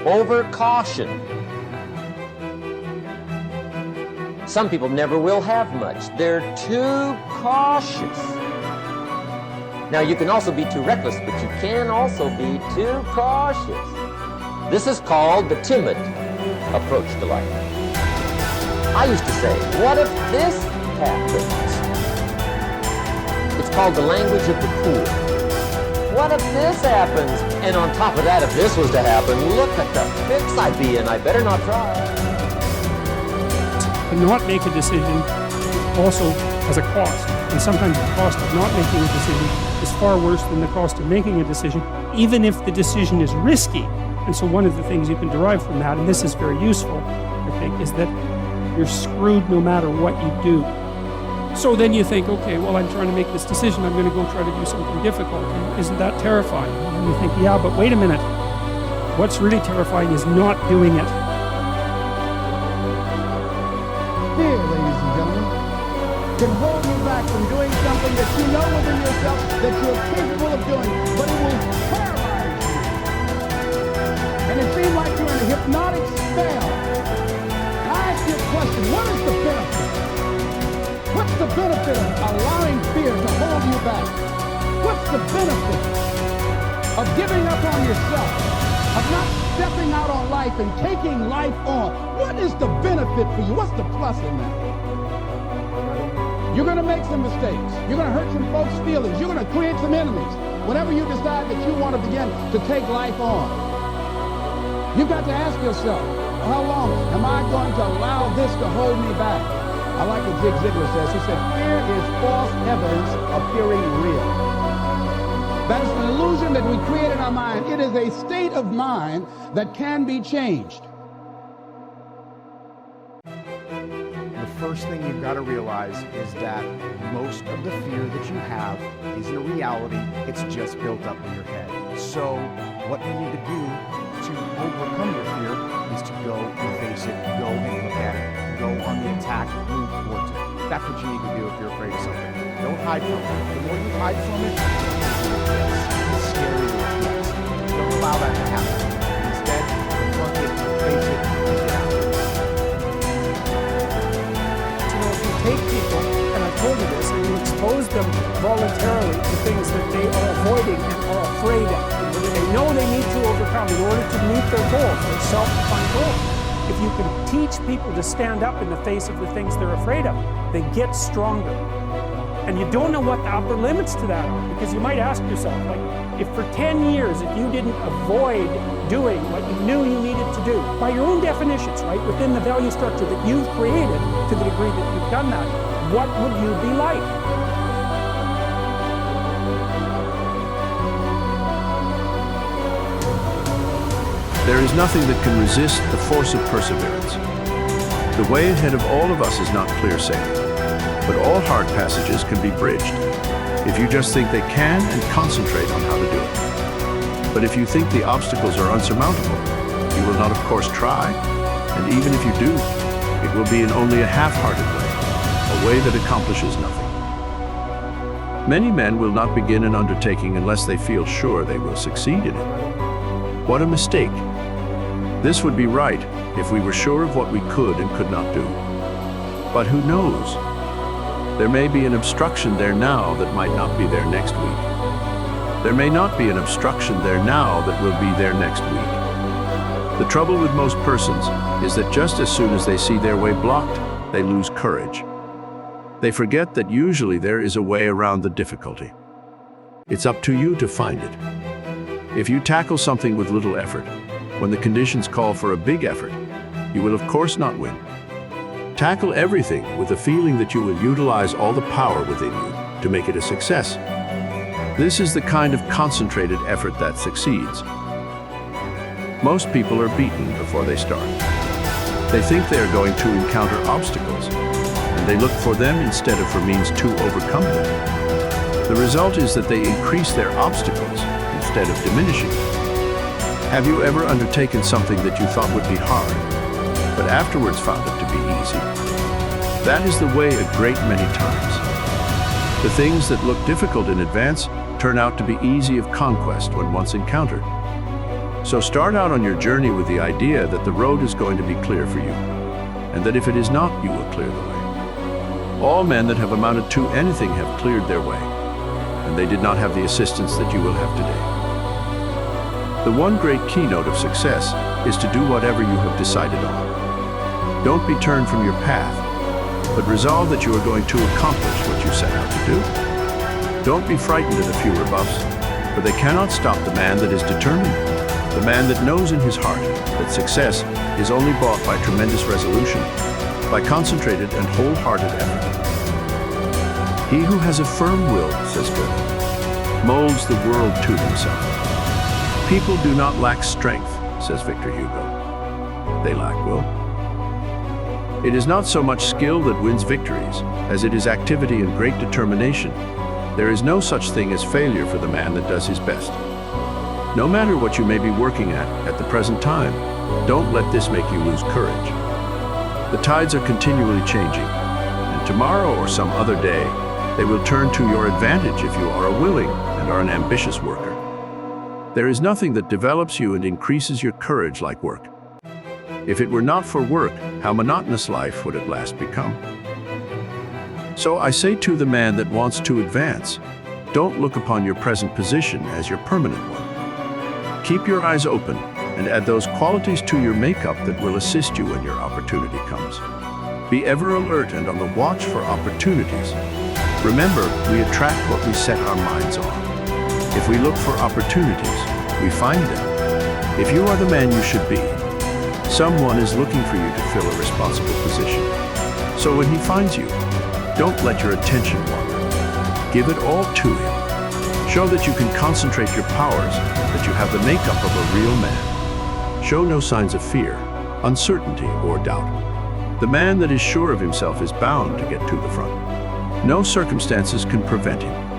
Over-caution. Some people never will have much. They're too cautious. Now, you can also be too reckless, but you can also be too cautious. This is called the timid approach to life. I used to say, what if this happens? It's called the language of the poor. What if this happens? And on top of that, if this was to happen, look at the fix I'd be in. I better not try. To not make a decision also has a cost. And sometimes the cost of not making a decision is far worse than the cost of making a decision, even if the decision is risky. And so one of the things you can derive from that, and this is very useful, I think, is that you're screwed no matter what you do. So then you think, okay, well, I'm trying to make this decision. I'm going to go try to do something difficult. Isn't that terrifying? And you think, yeah, but wait a minute. What's really terrifying is not doing it. Fear, ladies and gentlemen, can hold you back from doing something that you know within yourself that you're capable of doing, but it will paralyze you. And it seems like you're in a hypnotic spell. I ask you a question, what is the benefit? What's the benefit of allowing fear to hold you back? What's the benefit of giving up on yourself, of not stepping out on life and taking life on? What is the benefit for you? What's the plus in that? You're going to make some mistakes. You're going to hurt some folks' feelings. You're going to create some enemies whenever you decide that you want to begin to take life on. You've got to ask yourself, how long am I going to allow this to hold me back? I like what Zig Ziglar says. He said, fear is false evidence appearing real. That is an illusion that we create in our mind. It is a state of mind that can be changed. The first thing you've got to realize is that most of the fear that you have isn't a reality. It's just built up in your head. So what you need to do to overcome your fear is to go and face it, go and look at it, go on the attack, move towards it. That's what you need to do if you're afraid of something. Don't hide from it. The more you hide from it, the scarier it gets. Don't allow that to happen. Instead, confront it, face it, and get out. You know, if you take people, and I told you this, and you expose them voluntarily to things that they are avoiding and are afraid of, they know they need to overcome in order to meet their goals, their self-defined goals. If you can teach people to stand up in the face of the things they're afraid of, they get stronger. And you don't know what the upper limits to that are, because you might ask yourself, like, if for 10 years, if you didn't avoid doing what you knew you needed to do, by your own definitions, right, within the value structure that you've created, to the degree that you've done that, what would you be like? There is nothing that can resist the force of perseverance. The way ahead of all of us is not clear sailing, but all hard passages can be bridged if you just think they can and concentrate on how to do it. But if you think the obstacles are unsurmountable, you will not, of course, try, and even if you do, it will be in only a half-hearted way, a way that accomplishes nothing. Many men will not begin an undertaking unless they feel sure they will succeed in it. What a mistake! This would be right if we were sure of what we could and could not do. But who knows? There may be an obstruction there now that might not be there next week. There may not be an obstruction there now that will be there next week. The trouble with most persons is that just as soon as they see their way blocked, they lose courage. They forget that usually there is a way around the difficulty. It's up to you to find it. If you tackle something with little effort, when the conditions call for a big effort, you will of course not win. Tackle everything with the feeling that you will utilize all the power within you to make it a success. This is the kind of concentrated effort that succeeds. Most people are beaten before they start. They think they are going to encounter obstacles, and they look for them instead of for means to overcome them. The result is that they increase their obstacles instead of diminishing them. Have you ever undertaken something that you thought would be hard, but afterwards found it to be easy? That is the way a great many times. The things that look difficult in advance turn out to be easy of conquest when once encountered. So start out on your journey with the idea that the road is going to be clear for you, and that if it is not, you will clear the way. All men that have amounted to anything have cleared their way, and they did not have the assistance that you will have today. The one great keynote of success is to do whatever you have decided on. Don't be turned from your path, but resolve that you are going to accomplish what you set out to do. Don't be frightened of the few rebuffs, for they cannot stop the man that is determined, the man that knows in his heart that success is only bought by tremendous resolution, by concentrated and wholehearted effort. He who has a firm will, says Willink, molds the world to himself. People do not lack strength, says Victor Hugo. They lack will. It is not so much skill that wins victories, as it is activity and great determination. There is no such thing as failure for the man that does his best. No matter what you may be working at the present time, don't let this make you lose courage. The tides are continually changing, and tomorrow or some other day, they will turn to your advantage if you are a willing and are an ambitious worker. There is nothing that develops you and increases your courage like work. If it were not for work, how monotonous life would at last become? So I say to the man that wants to advance, don't look upon your present position as your permanent one. Keep your eyes open and add those qualities to your makeup that will assist you when your opportunity comes. Be ever alert and on the watch for opportunities. Remember, we attract what we set our minds on. If we look for opportunities, we find them. If you are the man you should be, someone is looking for you to fill a responsible position. So when he finds you, don't let your attention wander. Give it all to him. Show that you can concentrate your powers, that you have the makeup of a real man. Show no signs of fear, uncertainty, or doubt. The man that is sure of himself is bound to get to the front. No circumstances can prevent him.